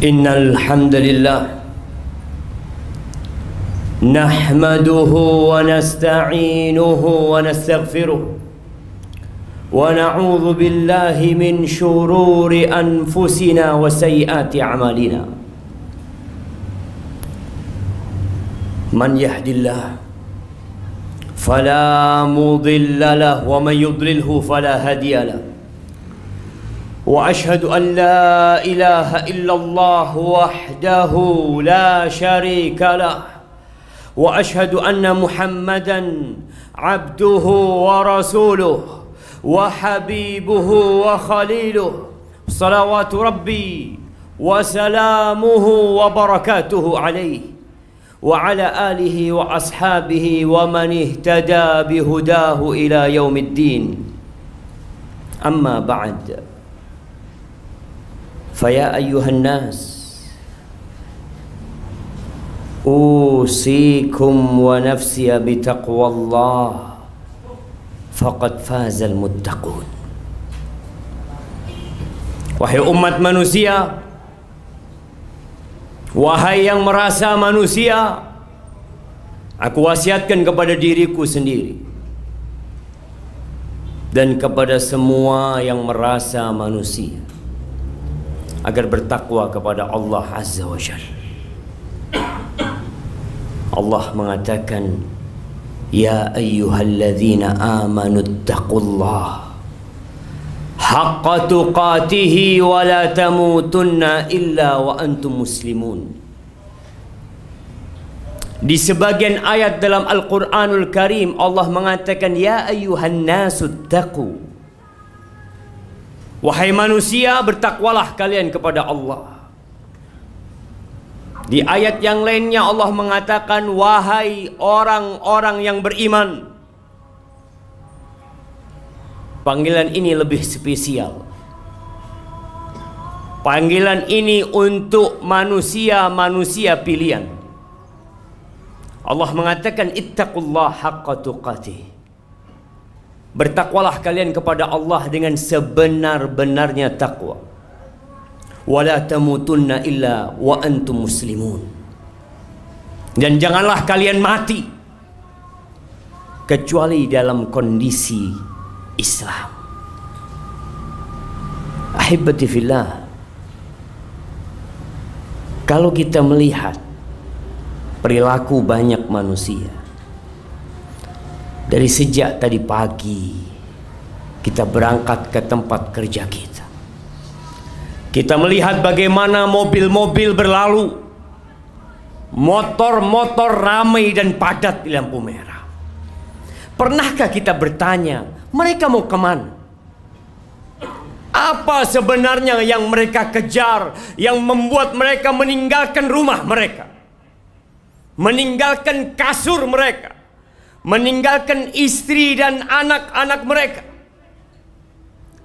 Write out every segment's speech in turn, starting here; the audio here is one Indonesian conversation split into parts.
Innal hamdalillah nahmaduhu wa nasta'inuhu wa nastaghfiruh wa na'udzu billahi min shururi anfusina wa sayyiati a'malina. Man yahdillah fala mudilla lahu wa man yudlilhu fala hadiya lahu. وأشهد أن لا إله إلا الله وحده لا شريك له وأشهد أن محمدا عبده ورسوله وحبيبه وخليله صلوات ربي وسلامه وبركاته عليه وعلى آله وأصحابه ومن اهتدى بهداه إلى يوم الدين. أما بعد، فيا أيها الناس أوصيكم ونفسي بتقوى الله فقد فاز المتقون. Wahai umat manusia, wahai yang merasa manusia, aku wasiatkan kepada diriku sendiri dan kepada semua yang merasa manusia agar bertakwa kepada Allah Azza wa Jalla. Allah mengatakan, Ya ayyuhalladzina amanu taqullaha haqqa tuqatihi wa la tamutunna illa wa antum muslimun. Di sebagian ayat dalam Al-Quranul Karim Allah mengatakan, Ya ayyuhan nasu taqu, wahai manusia, bertakwalah kalian kepada Allah. Di ayat yang lainnya Allah mengatakan, wahai orang-orang yang beriman. Panggilan ini lebih spesial. Panggilan ini untuk manusia-manusia pilihan. Allah mengatakan, ittaqullah haqqa tuqatih. Bertakwalah kalian kepada Allah dengan sebenar-benarnya takwa. Wala tamutunna illa wa antum muslimun. Dan janganlah kalian mati kecuali dalam kondisi Islam. Ahibati fillah, kalau kita melihat perilaku banyak manusia, dari sejak tadi pagi kita berangkat ke tempat kerja kita melihat bagaimana mobil-mobil berlalu, motor-motor ramai dan padat di lampu merah. Pernahkah kita bertanya, mereka mau kemana? Apa sebenarnya yang mereka kejar, yang membuat mereka meninggalkan rumah mereka, meninggalkan kasur mereka, meninggalkan istri dan anak-anak mereka,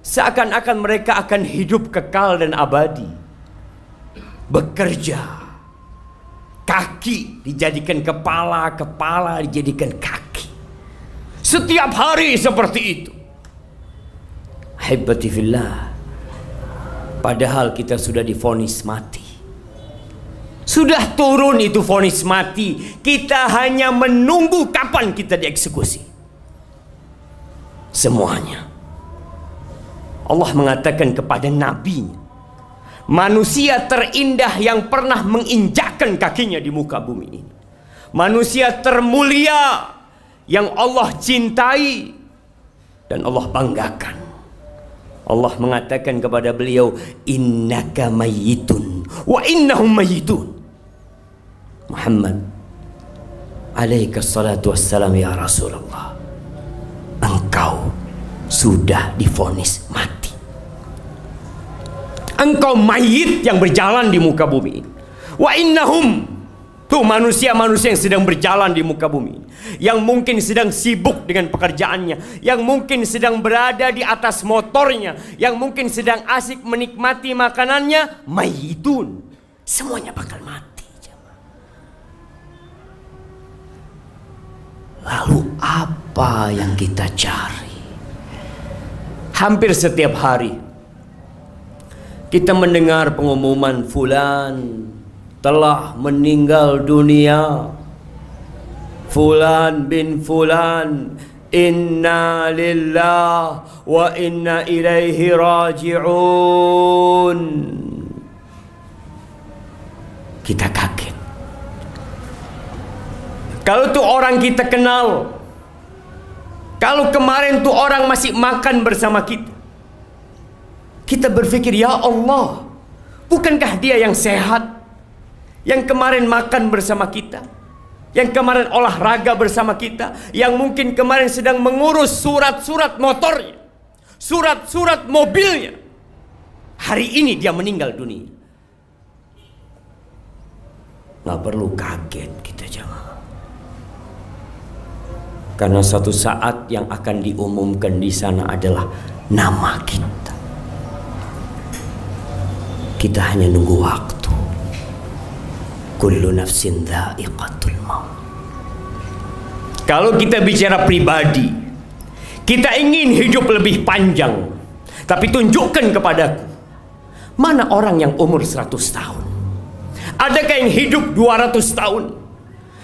seakan-akan mereka akan hidup kekal dan abadi. Bekerja, kaki dijadikan kepala, kepala dijadikan kaki, setiap hari seperti itu. Ahibati fillah, padahal kita sudah divonis mati. Sudah turun itu vonis mati. Kita hanya menunggu kapan kita dieksekusi. Semuanya. Allah mengatakan kepada nabinya, manusia terindah yang pernah menginjakkan kakinya di muka bumi ini, manusia termulia yang Allah cintai dan Allah banggakan. Allah mengatakan kepada beliau, innaka mayyitun wa innahum mayyitun. Muhammad alaika salatu wassalam, ya Rasulullah, engkau sudah divonis mati. Engkau mayit yang berjalan di muka bumi. Wa innahum, tuh manusia-manusia yang sedang berjalan di muka bumi, yang mungkin sedang sibuk dengan pekerjaannya, yang mungkin sedang berada di atas motornya, yang mungkin sedang asik menikmati makanannya, mayitun, semuanya bakal mati. Lalu apa yang kita cari? Hampir setiap hari kita mendengar pengumuman fulan telah meninggal dunia, fulan bin fulan, inna lillah wa inna ilaihi raji'un. Kita kaget. Kalau tuh orang kita kenal, kalau kemarin tuh orang masih makan bersama kita, kita berpikir, ya Allah, bukankah dia yang sehat, yang kemarin makan bersama kita, yang kemarin olahraga bersama kita, yang mungkin kemarin sedang mengurus surat-surat motornya, surat-surat mobilnya, hari ini dia meninggal dunia. Nggak perlu kaget kita jemaah, karena suatu saat yang akan diumumkan di sana adalah nama kita. Kita hanya nunggu waktu. Kullu nafsin dha'iqatul maut. Kalau kita bicara pribadi, kita ingin hidup lebih panjang, tapi tunjukkan kepadaku, mana orang yang umur 100 tahun? Adakah yang hidup 200 tahun?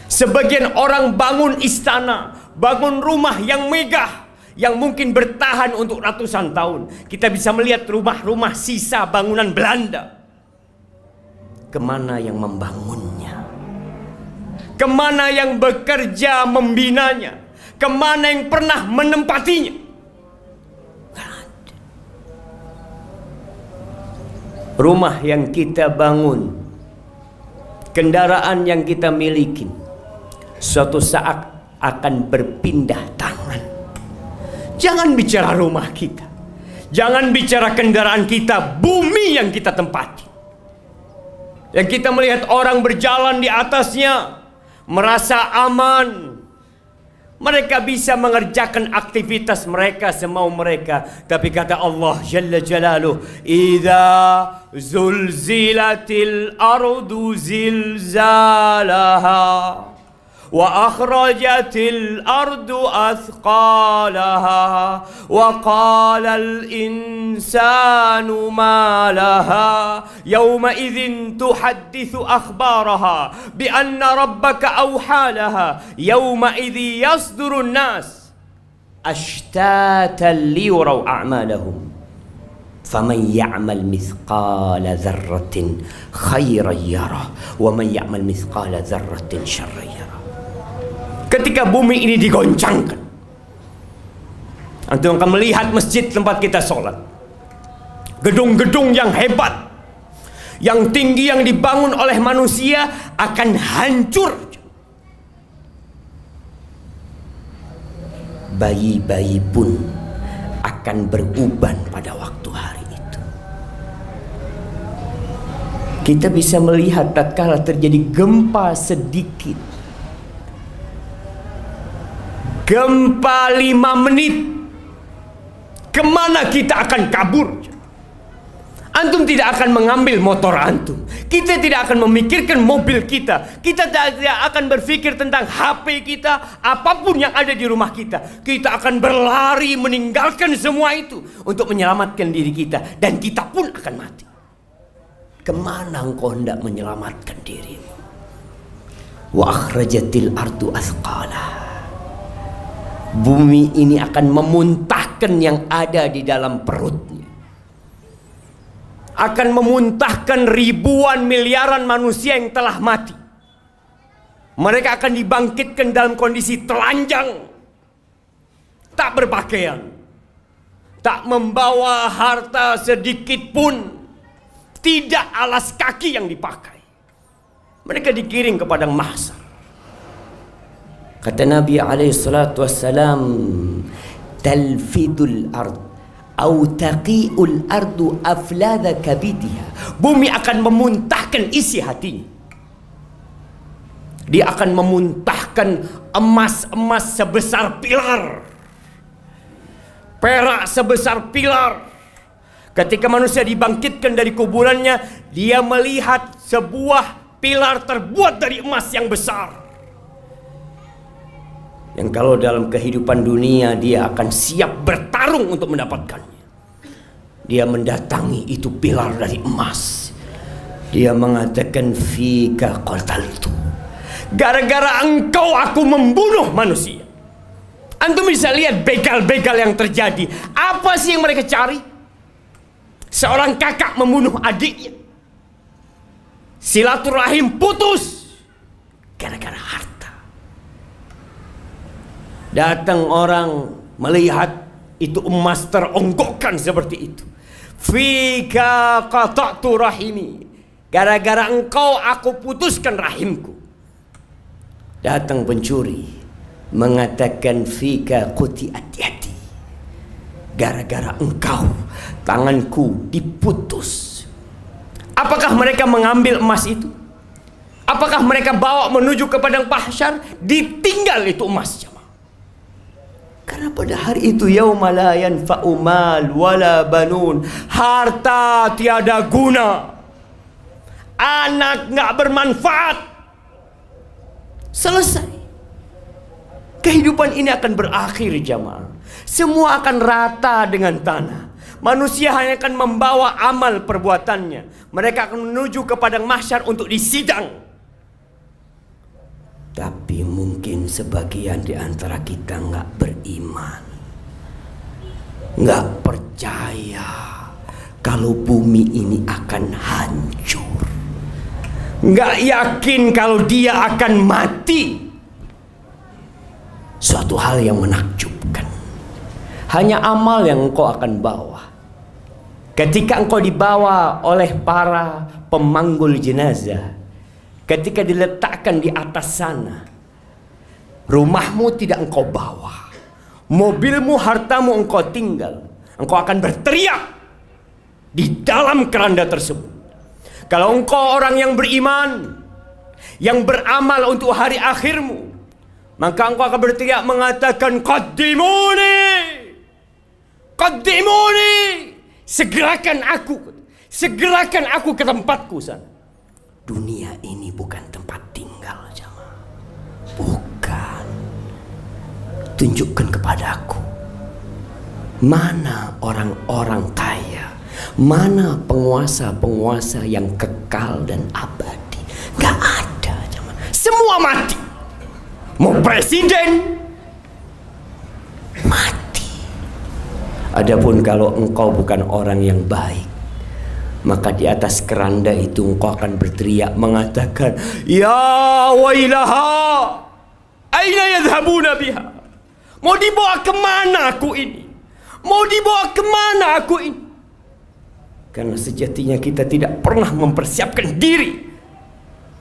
Sebagian orang bangun istana, bangun rumah yang megah, yang mungkin bertahan untuk ratusan tahun. Kita bisa melihat rumah-rumah sisa bangunan Belanda. Kemana yang membangunnya? Kemana yang bekerja membinanya? Kemana yang pernah menempatinya? Gak ada. Rumah yang kita bangun, kendaraan yang kita miliki, suatu saat akan berpindah tangan. Jangan bicara rumah kita, jangan bicara kendaraan kita, bumi yang kita tempati, yang kita melihat orang berjalan di atasnya, merasa aman. Mereka bisa mengerjakan aktivitas mereka semau mereka. Tapi kata Allah Jalla Jalaluh, "Idza zulzilatil ardu zilzalaha wa akhrajatil ardu athqalaha wa qala al insanu ma laha yawma idzin tuhadditsu akhbaraha bi anna rabbaka awhalaha yawma idzi yasdurun nas ashtatan liyuraw a'malahum faman ya'mal mithqala dzarratin khairan yarah wa man ya'mal mithqala dzarratin syarran yarah." Ketika bumi ini digoncangkan, antum akan melihat masjid tempat kita sholat, gedung-gedung yang hebat, yang tinggi, yang dibangun oleh manusia akan hancur. Bayi-bayi pun akan beruban pada waktu hari itu. Kita bisa melihat tatkala terjadi gempa sedikit, gempa 5 menit, kemana kita akan kabur? Antum tidak akan mengambil motor antum, kita tidak akan memikirkan mobil kita, kita tidak akan berpikir tentang HP kita, apapun yang ada di rumah kita. Kita akan berlari meninggalkan semua itu untuk menyelamatkan diri kita, dan kita pun akan mati. Kemana engkau hendak menyelamatkan dirimu? Wa akhrajatil ardu athqalaha. Bumi ini akan memuntahkan yang ada di dalam perutnya, akan memuntahkan ribuan miliaran manusia yang telah mati. Mereka akan dibangkitkan dalam kondisi telanjang, tak berpakaian, tak membawa harta sedikit pun, tidak alas kaki yang dipakai. Mereka dikirim ke padang mahsyar. Kata Nabi alaihissalatu wassalam, talfidul ard au taqi'ul ardu afladha kabidiha. Bumi akan memuntahkan isi hatinya. Dia akan memuntahkan emas-emas sebesar pilar, perak sebesar pilar. Ketika manusia dibangkitkan dari kuburannya, dia melihat sebuah pilar terbuat dari emas yang besar, yang kalau dalam kehidupan dunia dia akan siap bertarung untuk mendapatkannya. Dia mendatangi itu pilar dari emas. Dia mengatakan, fika qataltu. Gara-gara engkau aku membunuh manusia. Antum bisa lihat begal-begal yang terjadi. Apa sih yang mereka cari? Seorang kakak membunuh adiknya. Silaturahim putus gara-gara harta. Datang orang melihat itu emas teronggokkan seperti itu. Fika qata'tu rahimi. Gara-gara engkau aku putuskan rahimku. Datang pencuri mengatakan, fika quti'at yadi. Gara-gara engkau tanganku diputus. Apakah mereka mengambil emas itu? Apakah mereka bawa menuju ke padang mahsyar? Ditinggal itu emasnya. Karena pada hari itu yauma la yanfa'u mal wala banun. Harta tiada guna. Anak nggak bermanfaat. Selesai. Kehidupan ini akan berakhir, jamaah. Semua akan rata dengan tanah. Manusia hanya akan membawa amal perbuatannya. Mereka akan menuju ke padang mahsyar untuk disidang. Tapi mungkin sebagian di antara kita nggak beriman, nggak percaya kalau bumi ini akan hancur, nggak yakin kalau dia akan mati. Suatu hal yang menakjubkan. Hanya amal yang engkau akan bawa. Ketika engkau dibawa oleh para pemanggul jenazah, ketika diletakkan di atas sana, rumahmu tidak engkau bawa, mobilmu, hartamu engkau tinggal. Engkau akan berteriak di dalam keranda tersebut. Kalau engkau orang yang beriman, yang beramal untuk hari akhirmu, maka engkau akan berteriak mengatakan, qaddimuni, qaddimuni, segerakan aku ke tempatku sana. Dunia ini bukan tempat tinggal, jamaah. Bukan. Tunjukkan kepadaku, mana orang-orang kaya, mana penguasa-penguasa yang kekal dan abadi. Gak ada, jamaah. Semua mati. Mau presiden mati. Adapun kalau engkau bukan orang yang baik, maka di atas keranda itu engkau akan berteriak mengatakan, ya wailaha, aina yadhhabuna biha. Mau dibawa kemana aku ini? Mau dibawa kemana aku ini? Karena sejatinya kita tidak pernah mempersiapkan diri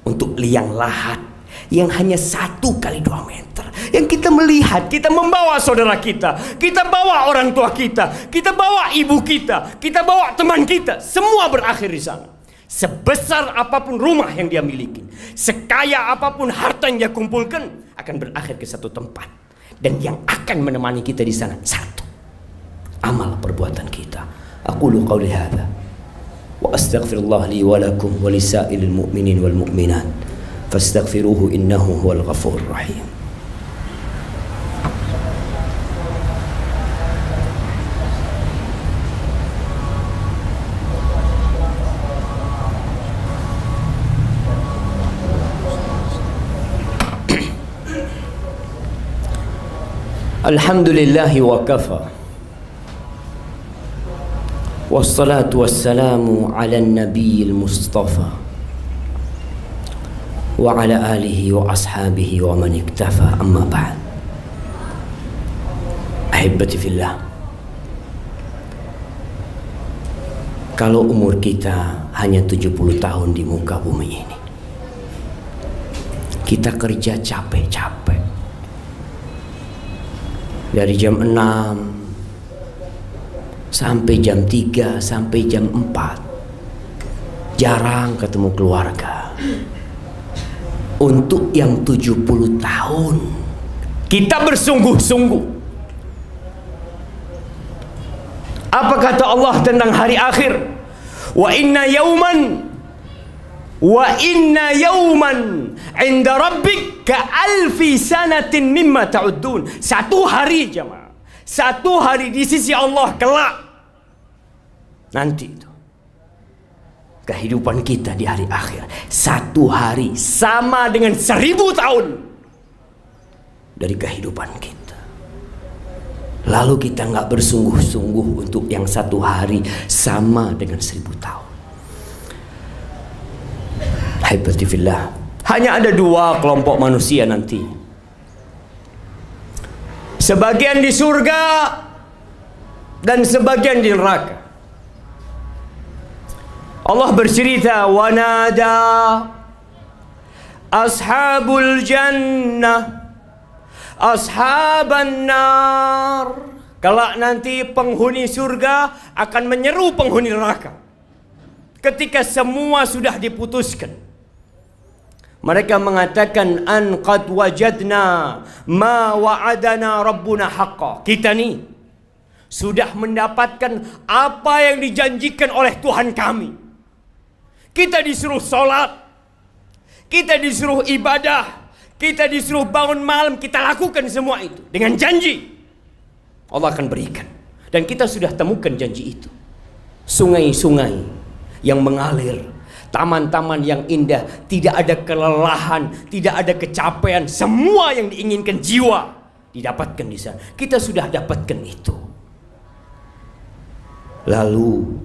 untuk liang lahat yang hanya 1 kali 2 meter. Yang kita melihat, kita membawa saudara kita bawa orang tua kita bawa ibu kita bawa teman kita, semua berakhir di sana. Sebesar apapun rumah yang dia miliki, sekaya apapun harta yang dia kumpulkan, akan berakhir ke satu tempat. Dan yang akan menemani kita di sana satu, amal perbuatan kita. Aqulu qauli hadza wa astaghfirullah li wa lakum wa lisairil mu'minin wal mu'minat fastaghfiruhu innahu huwal ghafurur rahim. Alhamdulillahi wa kafa, wassalatu wassalamu ala nabiyil mustafa wa ala alihi wa ashabihi wa man iktafa, amma ba'd. Ahibati fillah, kalau umur kita hanya 70 tahun di muka bumi ini, kita kerja capek-capek dari jam 6 sampai jam 3 sampai jam 4, jarang ketemu keluarga. Untuk yang 70 tahun kita bersungguh-sungguh. Apa kata Allah tentang hari akhir? Wa inna yawman inda rabbik ka alfi sanatin mimma ta'uddun. Satu hari, jemaah, satu hari di sisi Allah kelak Nanti itu kehidupan kita di hari akhir, satu hari sama dengan 1000 tahun dari kehidupan kita. Lalu kita nggak bersungguh-sungguh untuk yang satu hari sama dengan 1000 tahun. Haibati fillah. Hanya ada 2 kelompok manusia nanti. Sebagian di surga dan sebagian di neraka. Allah bercerita, wanada ashabul jannah ashaban nar. Kelak nanti penghuni surga akan menyeru penghuni neraka. Ketika semua sudah diputuskan, mereka mengatakan, an qad wajadna ma wa'adana rabbuna haqqa. Kita nih sudah mendapatkan apa yang dijanjikan oleh Tuhan kami. Kita disuruh sholat, kita disuruh ibadah, kita disuruh bangun malam, kita lakukan semua itu dengan janji Allah akan berikan. Dan kita sudah temukan janji itu. Sungai-sungai yang mengalir, taman-taman yang indah, tidak ada kelelahan, tidak ada kecapean, semua yang diinginkan jiwa didapatkan di sana. Kita sudah dapatkan itu. Lalu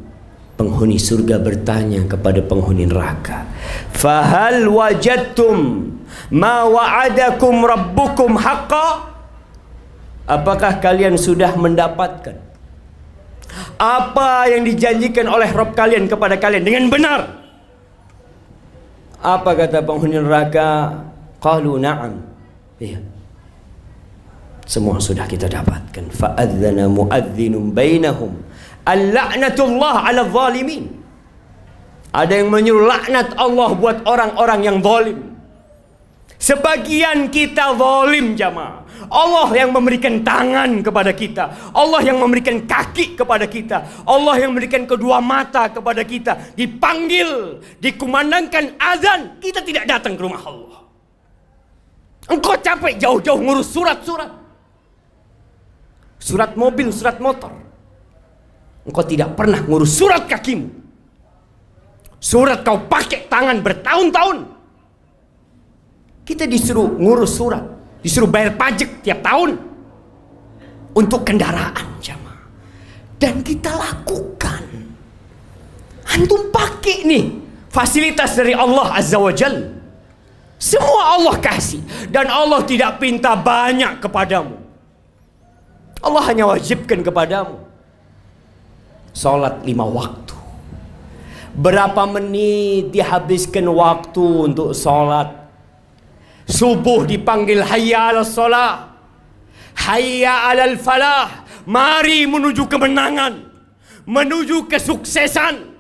penghuni surga bertanya kepada penghuni neraka, fahal wajadtum ma wa'adakum rabbukum haqqa? Apakah kalian sudah mendapatkan apa yang dijanjikan oleh Rabb kalian kepada kalian dengan benar? Apa kata penghuni neraka? Qalu na'am. Iya, semua sudah kita dapatkan. Fa'adzana mu'adzinun bainahum al-la'natullah 'ala zalimin. Ada yang menyuruh laknat Allah buat orang-orang yang zalim. Sebagian kita zalim jamaah. Allah yang memberikan tangan kepada kita, Allah yang memberikan kaki kepada kita, Allah yang memberikan kedua mata kepada kita. Dipanggil, dikumandangkan azan, kita tidak datang ke rumah Allah. Engkau capek jauh-jauh ngurus surat-surat, surat mobil, surat motor. Engkau tidak pernah ngurus surat kakimu. Surat kau pakai tangan bertahun-tahun. Kita disuruh ngurus surat, disuruh bayar pajak tiap tahun untuk kendaraan jamaah. Dan kita lakukan. Antum pakai nih fasilitas dari Allah Azza wa Jalla. Semua Allah kasih. Dan Allah tidak pinta banyak kepadamu. Allah hanya wajibkan kepadamu salat 5 waktu. Berapa menit dihabiskan waktu untuk salat? Subuh dipanggil hayya 'alas shalah, hayya 'alal falah. Mari menuju kemenangan, menuju kesuksesan.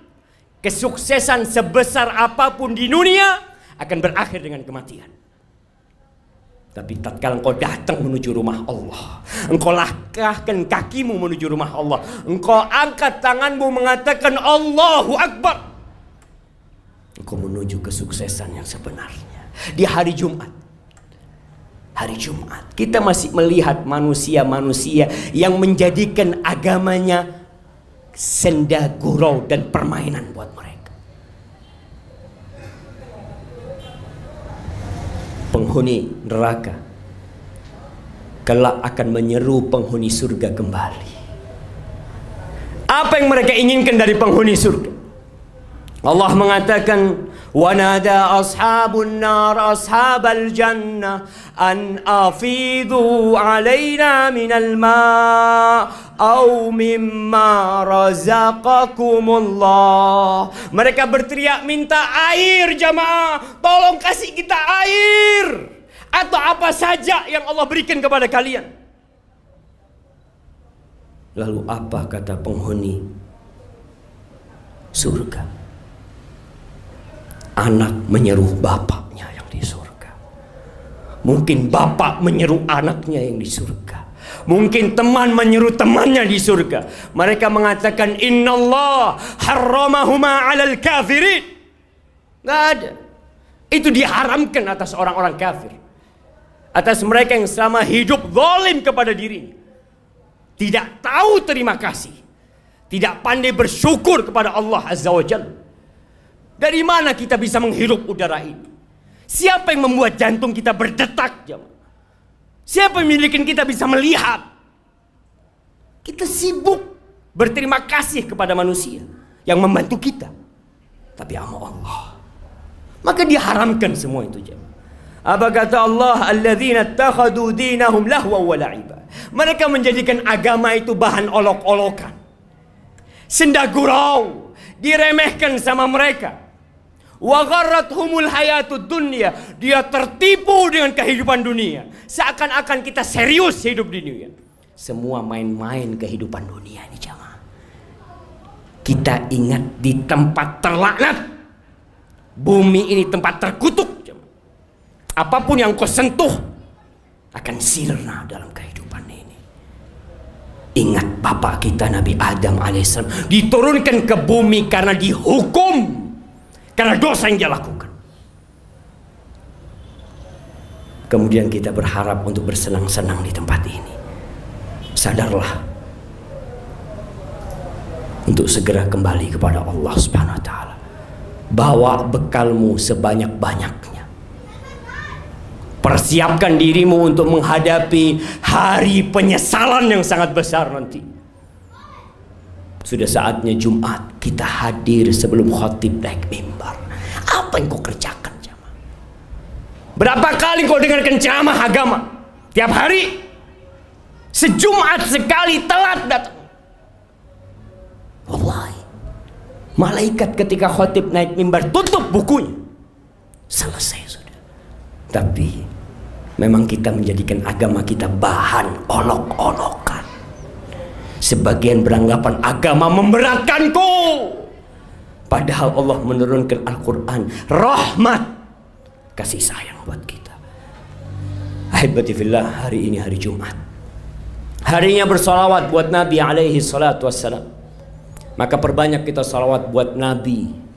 Kesuksesan sebesar apapun di dunia akan berakhir dengan kematian. Tapi tatkala engkau datang menuju rumah Allah, engkau langkahkan kakimu menuju rumah Allah, engkau angkat tanganmu mengatakan Allahu Akbar, engkau menuju kesuksesan yang sebenarnya. Di hari Jumat, kita masih melihat manusia-manusia yang menjadikan agamanya senda gurau dan permainan buat mereka. Penghuni neraka kelak akan menyeru penghuni surga kembali. Apa yang mereka inginkan dari penghuni surga? Allah mengatakan, wanada ashabun nar ashabal jannah an afidu alaina minal ma' au mimma razaqakumullah. Mereka berteriak minta air jamaah, tolong kasih kita air atau apa saja yang Allah berikan kepada kalian. Lalu apa kata penghuni surga? Anak menyeru bapaknya yang di surga. Mungkin bapak menyeru anaknya yang di surga. Mungkin teman menyeru temannya di surga. Mereka mengatakan innallah harramahuma 'alal kafirin. Nggak ada. Itu diharamkan atas orang-orang kafir, atas mereka yang selama hidup zalim kepada dirinya, tidak tahu terima kasih, tidak pandai bersyukur kepada Allah Azza wa Jalla. Dari mana kita bisa menghirup udara ini? Siapa yang membuat jantung kita berdetak? Siapa yang membuat kita bisa melihat? Kita sibuk berterima kasih kepada manusia yang membantu kita, tapi sama Allah, maka diharamkan semua itu. Apa kata Allah? Alladzina ittakhadhu dinahum lahwa wa la'iba. Mereka menjadikan agama itu bahan olok-olokan, senda gurau, diremehkan sama mereka. Wa gharrathumul hayatud dunya. Dia tertipu dengan kehidupan dunia, seakan-akan kita serius hidup di dunia. Semua main-main kehidupan dunia ini jamaah. Kita ingat di tempat terlaknat, bumi ini tempat terkutuk jamaah. Apapun yang kau sentuh akan sirna dalam kehidupan ini. Ingat bapak kita Nabi Adam alaihissalam diturunkan ke bumi karena dihukum karena dosa yang dia lakukan. Kemudian kita berharap untuk bersenang-senang di tempat ini. Sadarlah untuk segera kembali kepada Allah Subhanahu wa taala. Bawa bekalmu sebanyak-banyaknya. Persiapkan dirimu untuk menghadapi hari penyesalan yang sangat besar nanti. Sudah saatnya Jumat kita hadir sebelum khatib naik mimbar. Apa yang kau kerjakan jamaah? Berapa kali kau dengarkan ceramah agama? Tiap hari? Sejumat sekali telat datang. Wallahi, malaikat ketika khatib naik mimbar tutup bukunya, selesai sudah. Tapi memang kita menjadikan agama kita bahan olok-olokan. Sebagian beranggapan agama memberatkanku, padahal Allah menurunkan Al-Quran rahmat, kasih sayang buat kita. Ahibati fillah, hari ini hari Jumat, harinya bersalawat buat Nabi alaihi salatu wassalam. Maka perbanyak kita salawat buat Nabi.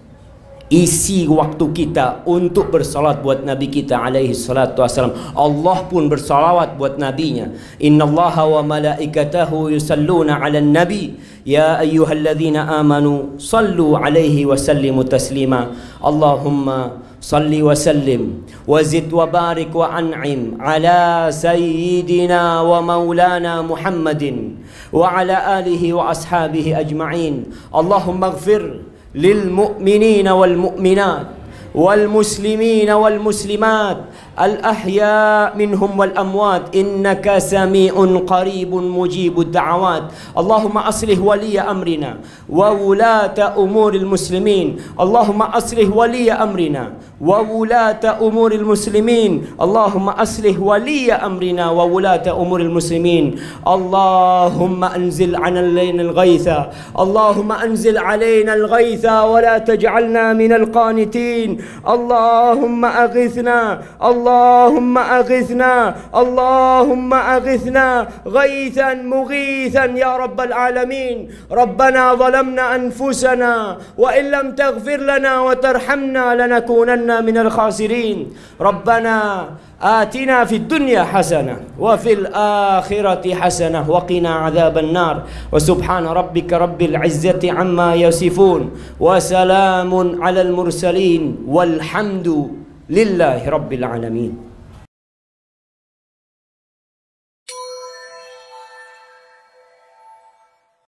Isi waktu kita untuk bersalat buat Nabi kita alaihi salatu wassalam. Allah pun bersalawat buat nabinya. Innallaha wa malaikatahu yusalluna 'alan nabi ya ayyuhalladzina amanu sallu 'alaihi wa sallimu taslima. Allahumma salli wa sallim wa zid wa barik wa an'im ala sayyidina wa maulana Muhammadin wa ala alihi wa ashabihi ajma'in. Allahumma ighfir للمؤمنين والمؤمنات والمسلمين والمسلمات الأحياء منهم والأموات إنك سميع قريب مجيب الدعوات. اللهم أصلح ولي أمرنا وولاة أمور المسلمين. اللهم أصلح ولي أمرنا وولاة أمور المسلمين. اللهم أصلح ولي أمرنا وولاة أمور المسلمين. اللهم أنزل علينا الغيث. اللهم أنزل علينا الغيث ولا تجعلنا من القانتين. اللهم أغثنا. اللهم أغثنا. اللهم أغثنا غيثا مغيثا يا رب العالمين. ربنا ظلمنا أنفسنا وإن لم تغفر لنا وترحمنا لنكونن من الخاسرين. ربنا آتنا في الدنيا حسنة وفي الآخرة حسنة وقنا عذاب النار. وسبحان ربك رب العزة عما يصفون وسلام على المرسلين والحمد لله رب العالمين.